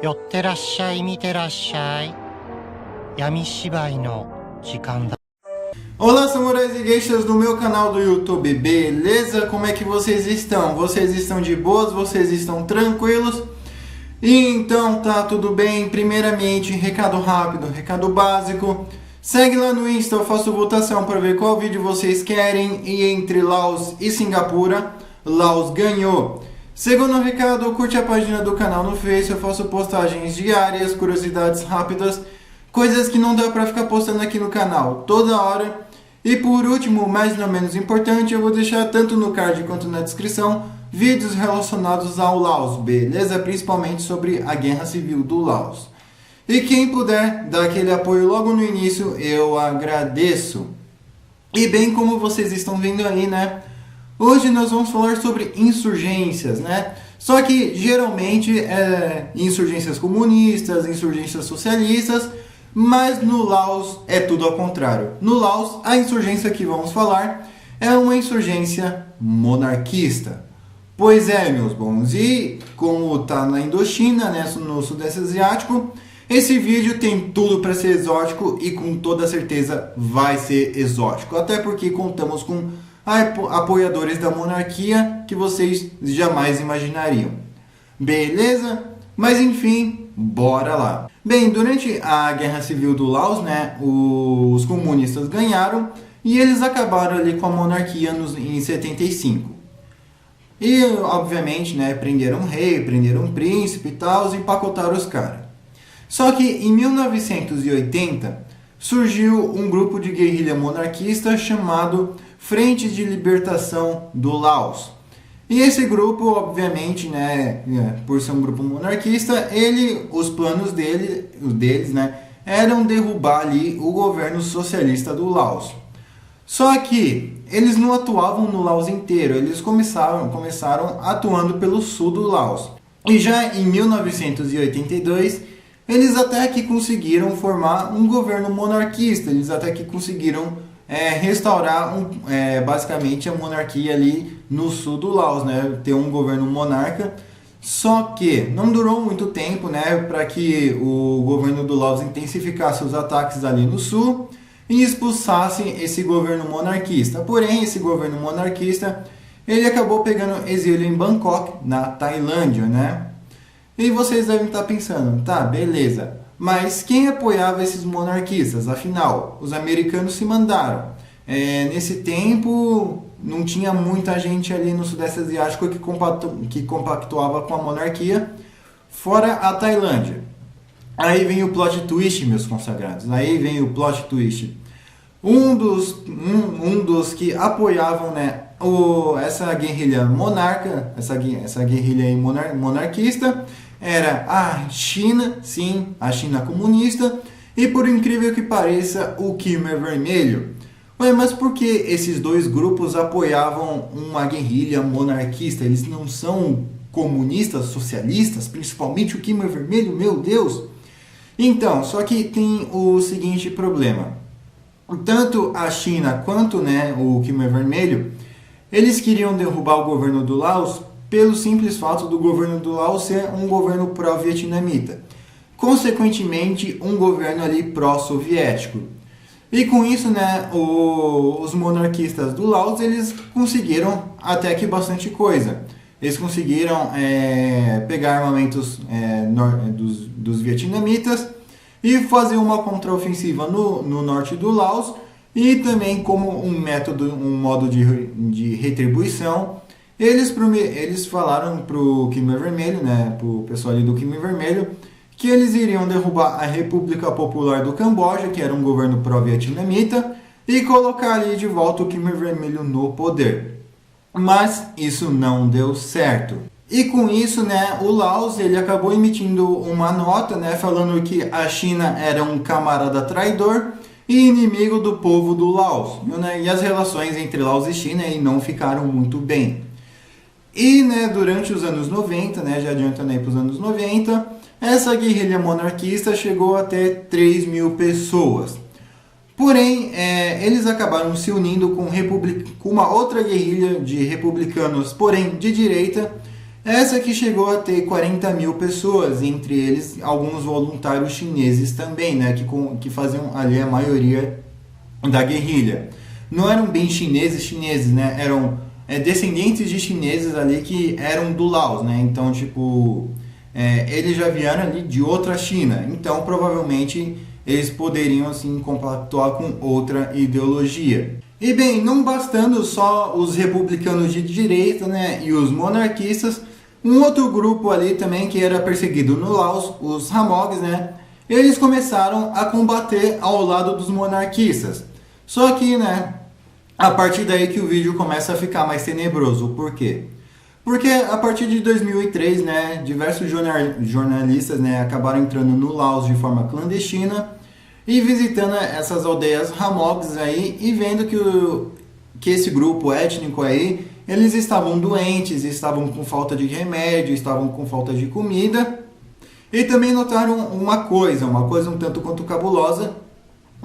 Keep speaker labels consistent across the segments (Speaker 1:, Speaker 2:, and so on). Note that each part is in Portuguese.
Speaker 1: 寄ってらっしゃい、見てらっしゃい。闇芝居の時間だ。
Speaker 2: Olá, samurais e geishas do meu canal do YouTube, beleza? Como é que vocês estão? Vocês estão de boas? Vocês estão tranquilos? Então tá tudo bem. Primeiramente, recado rápido, recado básico. Segue lá no Insta, eu faço votação para ver qual vídeo vocês querem. E entre Laos e Singapura, Laos ganhou. Segundo recado, curte a página do canal no Face, eu faço postagens diárias, curiosidades rápidas, coisas que não dá para ficar postando aqui no canal toda hora. E por último, mais não menos importante, eu vou deixar tanto no card quanto na descrição vídeos relacionados ao Laos, beleza? Principalmente sobre a guerra civil do Laos. E quem puder dar aquele apoio logo no início, eu agradeço. E bem como vocês estão vendo aí, né? Hoje nós vamos falar sobre insurgências, né? Só que geralmente é insurgências comunistas, insurgências socialistas, mas no Laos é tudo ao contrário. No Laos, a insurgência que vamos falar é uma insurgência monarquista. Pois é, meus bons, e como está na Indochina, né, no Sudeste Asiático, esse vídeo tem tudo para ser exótico e com toda certeza vai ser exótico. Até porque contamos com apoiadores da monarquia que vocês jamais imaginariam. Beleza? Mas enfim, bora lá. Bem, durante a Guerra Civil do Laos, né, os comunistas ganharam e eles acabaram ali com a monarquia em 75. E, obviamente, né, prenderam um rei, prenderam um príncipe e tal, e empacotaram os caras. Só que em 1980 surgiu um grupo de guerrilha monarquista chamado Frente de Libertação do Laos. E esse grupo, obviamente, né, por ser um grupo monarquista, os planos deles, né, eram derrubar ali o governo socialista do Laos. Só que eles não atuavam no Laos inteiro, eles começaram atuando pelo sul do Laos. E já em 1982, eles até que conseguiram formar um governo monarquista, eles até que conseguiram restaurar basicamente a monarquia ali no sul do Laos, né? Ter um governo monarca. Só que não durou muito tempo, né, para que o governo do Laos intensificasse os ataques ali no sul e expulsasse esse governo monarquista. Porém, esse governo monarquista ele acabou pegando exílio em Bangkok, na Tailândia, né? E vocês devem estar pensando, tá, beleza. Mas quem apoiava esses monarquistas? Afinal, os americanos se mandaram. Nesse tempo, não tinha muita gente ali no Sudeste Asiático que compactuava com a monarquia, fora a Tailândia. Aí vem o plot twist, meus consagrados. Aí vem o plot twist. Um dos que apoiavam, né, essa guerrilha monarca, essa guerrilha monarquista, era a China, sim, a China comunista, e por incrível que pareça, o Khmer Vermelho. Ué, mas por que esses dois grupos apoiavam uma guerrilha monarquista? Eles não são comunistas, socialistas, principalmente o Khmer Vermelho, meu Deus! Então, só que tem o seguinte problema. Tanto a China quanto, né, o Khmer Vermelho, eles queriam derrubar o governo do Laos pelo simples fato do governo do Laos ser um governo pró-vietnamita. Consequentemente, um governo ali pró-soviético. E com isso, né, os monarquistas do Laos, eles conseguiram até que bastante coisa. Eles conseguiram pegar armamentos dos vietnamitas e fazer uma contraofensiva no norte do Laos. E também como um modo de retribuição, eles falaram para o Khmer Vermelho, né, para o pessoal ali do Khmer Vermelho, que eles iriam derrubar a República Popular do Camboja, que era um governo pró-vietnamita, e colocar ali de volta o Khmer Vermelho no poder. Mas isso não deu certo. E com isso, né, o Laos ele acabou emitindo uma nota, né, falando que a China era um camarada traidor e inimigo do povo do Laos. Né, e as relações entre Laos e China não ficaram muito bem. E, né, durante os anos 90, né, já adiantando aí para os anos 90, essa guerrilha monarquista chegou até 3 mil pessoas. Porém, eles acabaram se unindo com uma outra guerrilha de republicanos, porém de direita, Essa que chegou a ter 40 mil pessoas, entre eles alguns voluntários chineses também, né, que faziam ali a maioria da guerrilha. Não eram bem chineses, né, eram descendentes de chineses ali que eram do Laos, né, então tipo, eles já vieram ali de outra China, então provavelmente eles poderiam assim compactuar com outra ideologia. E bem, não bastando só os republicanos de direita, né, e os monarquistas, um outro grupo ali também que era perseguido no Laos, os Hamogs, né, eles começaram a combater ao lado dos monarquistas. Só que, né, a partir daí que o vídeo começa a ficar mais tenebroso. Por quê? Porque a partir de 2003, né, diversos jornalistas, né, acabaram entrando no Laos de forma clandestina e visitando essas aldeias Hamogs aí e vendo que esse grupo étnico aí, eles estavam doentes, estavam com falta de remédio, estavam com falta de comida. E também notaram uma coisa um tanto quanto cabulosa,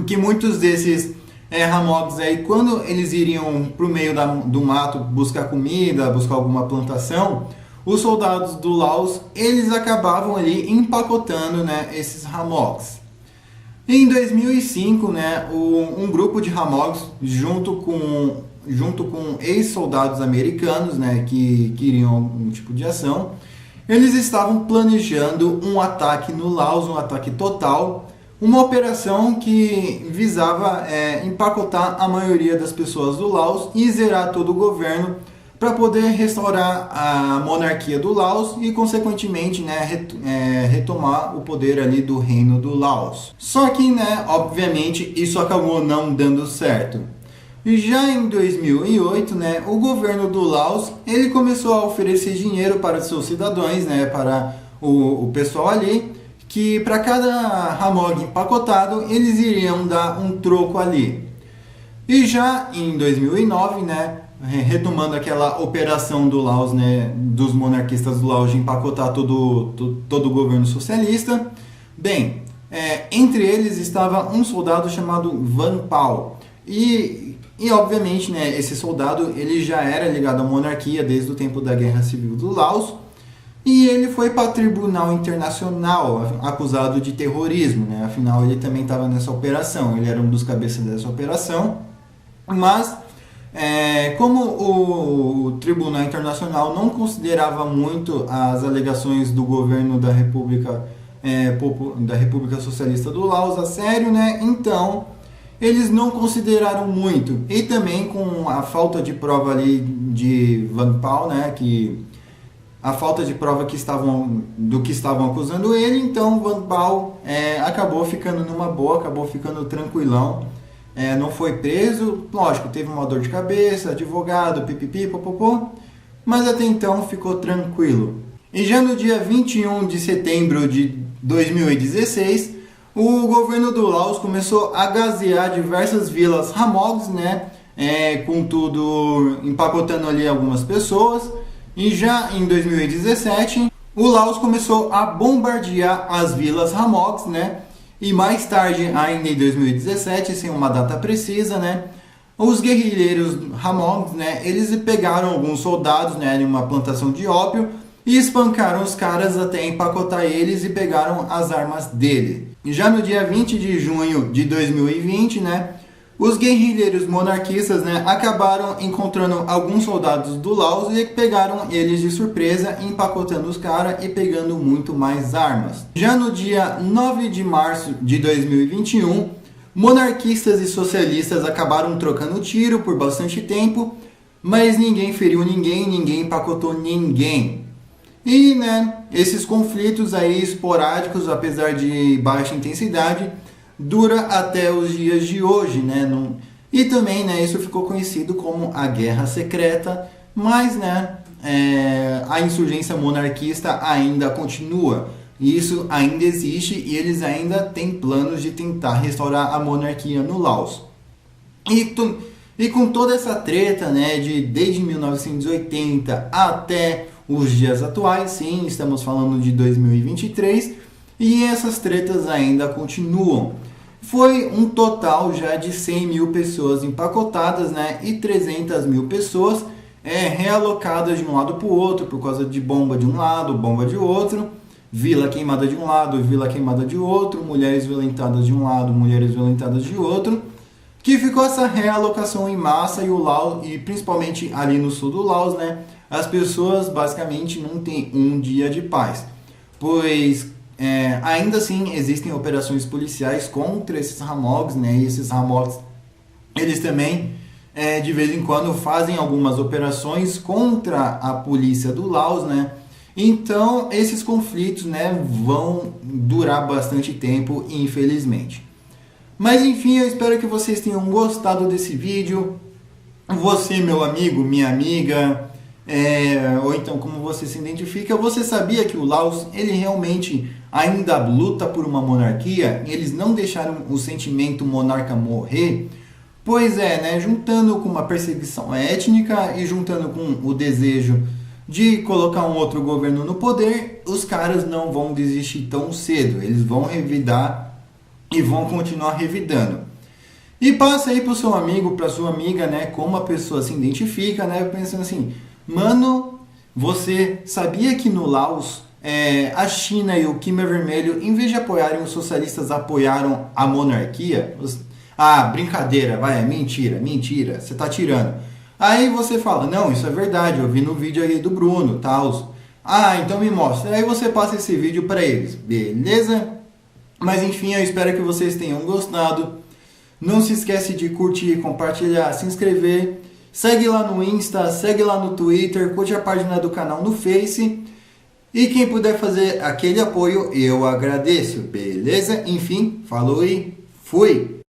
Speaker 2: que muitos desses Hamogs aí, quando eles iriam para o meio do mato buscar comida, buscar alguma plantação, os soldados do Laos, eles acabavam ali empacotando, né, esses Hamogs. Em 2005, né, um grupo de Hamogs, junto com ex-soldados americanos, né, que queriam algum tipo de ação, eles estavam planejando um ataque no Laos, um ataque total, uma operação que visava empacotar a maioria das pessoas do Laos e zerar todo o governo para poder restaurar a monarquia do Laos e, consequentemente, né, retomar o poder ali do reino do Laos. Só que, né, obviamente, isso acabou não dando certo. E já em 2008, né, o governo do Laos ele começou a oferecer dinheiro para seus cidadãos, né, para o pessoal ali, que para cada Hamog empacotado eles iriam dar um troco ali. E já em 2009, né, retomando aquela operação do Laos, né, dos monarquistas do Laos de empacotar todo o governo socialista, bem, entre eles estava um soldado chamado Van Pao. E obviamente, né, esse soldado ele já era ligado à monarquia desde o tempo da Guerra Civil do Laos. E ele foi para o Tribunal Internacional, acusado de terrorismo, né? Afinal, ele também estava nessa operação, ele era um dos cabeças dessa operação. Mas, como o Tribunal Internacional não considerava muito as alegações do governo da República Socialista do Laos a sério, né? Então, eles não consideraram muito. E também com a falta de prova ali de Van Pao, né? A falta de prova do que estavam acusando ele, então Van Pao acabou ficando numa boa, acabou ficando tranquilão, não foi preso, lógico, teve uma dor de cabeça, advogado, pipipi, popopô, mas até então ficou tranquilo. E já no dia 21 de setembro de 2016, o governo do Laos começou a gazear diversas vilas Hamogs, né, com tudo empacotando ali algumas pessoas. E já em 2017, o Laos começou a bombardear as vilas Hamogs, né? E mais tarde, ainda em 2017, sem uma data precisa, né? Os guerrilheiros Hamogs, né? Eles pegaram alguns soldados, né? Em uma plantação de ópio e espancaram os caras até empacotar eles e pegaram as armas dele. E já no dia 20 de junho de 2020, né? Os guerrilheiros monarquistas, né, acabaram encontrando alguns soldados do Laos e pegaram eles de surpresa, empacotando os caras e pegando muito mais armas. Já no dia 9 de março de 2021, monarquistas e socialistas acabaram trocando tiro por bastante tempo, mas ninguém feriu ninguém, ninguém empacotou ninguém. E, né, esses conflitos aí esporádicos, apesar de baixa intensidade, dura até os dias de hoje, né? E também, né, isso ficou conhecido como a Guerra Secreta, mas, né, a insurgência monarquista ainda continua. Isso ainda existe e eles ainda têm planos de tentar restaurar a monarquia no Laos. E com toda essa treta, né, desde 1980 até os dias atuais, sim, estamos falando de 2023, e essas tretas ainda continuam. Foi um total já de 100 mil pessoas empacotadas, né, e 300 mil pessoas realocadas de um lado para o outro por causa de bomba de um lado, bomba de outro, vila queimada de um lado, vila queimada de outro, mulheres violentadas de um lado, mulheres violentadas de outro, que ficou essa realocação em massa e o Laos, e principalmente ali no sul do Laos, né, as pessoas basicamente não têm um dia de paz, pois ainda assim existem operações policiais contra esses Hamogs, né, e esses Hamogs, eles também de vez em quando fazem algumas operações contra a polícia do Laos, né? Então esses conflitos, né, vão durar bastante tempo, infelizmente. Mas enfim, eu espero que vocês tenham gostado desse vídeo. Você, meu amigo, minha amiga, ou então como você se identifica, você sabia que o Laos, ele realmente ainda luta por uma monarquia? Eles não deixaram o sentimento monarca morrer? Pois é, né? Juntando com uma perseguição étnica e juntando com o desejo de colocar um outro governo no poder, os caras não vão desistir tão cedo. Eles vão revidar e vão continuar revidando. E passa aí pro seu amigo, pra sua amiga, né? Como a pessoa se identifica, né? Pensando assim, mano, você sabia que no Laos a China e o Khmer Vermelho, em vez de apoiarem os socialistas, apoiaram a monarquia? Ah, brincadeira, vai, é mentira, você tá tirando. Aí você fala, não, isso é verdade, eu vi no vídeo aí do Bruno, tal. Ah, então me mostra. Aí você passa esse vídeo para eles, beleza? Mas enfim, eu espero que vocês tenham gostado. Não se esquece de curtir, compartilhar, se inscrever. Segue lá no Insta, segue lá no Twitter, curte a página do canal no Face. E quem puder fazer aquele apoio, eu agradeço, beleza? Enfim, falou e fui!